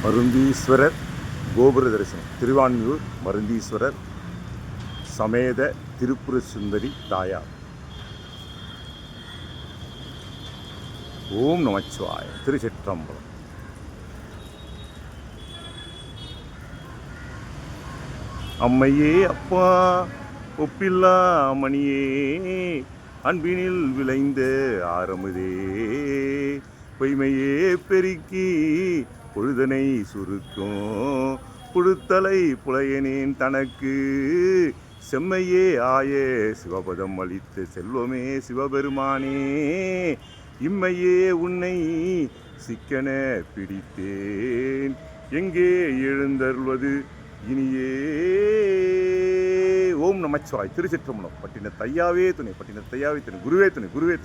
மருந்தீஸ்வரர் கோபுர தரிசனம். திருவான்மியூர் மருந்தீஸ்வரர் சமேத திருப்புர சுந்தரி தாயார். ஓம் நமச்சிவாய. திருச்சிற்றம்பலம். அம்மையே அப்பா ஒப்பில்லா மணியே, அன்பினில் விளைந்த ஆரமுதே, பொய்மையே பெருக்கி பொழுதனை சுருக்கும் புழுத்தலை புலையனேன் தனக்கு, செம்மையே ஆய சிவபதம் அளித்த செல்வமே சிவபெருமானே, இம்மையே உன்னை சிக்கன பிடித்தேன், எங்கே எழுந்தருள்வது இனியே. ஓம் நமச்சிவாய். திருச்சிற்றம்பலம். பட்டின தையாவே துணை, பட்டின தையாவே துணை, குருவே துணை, குருவே துணை.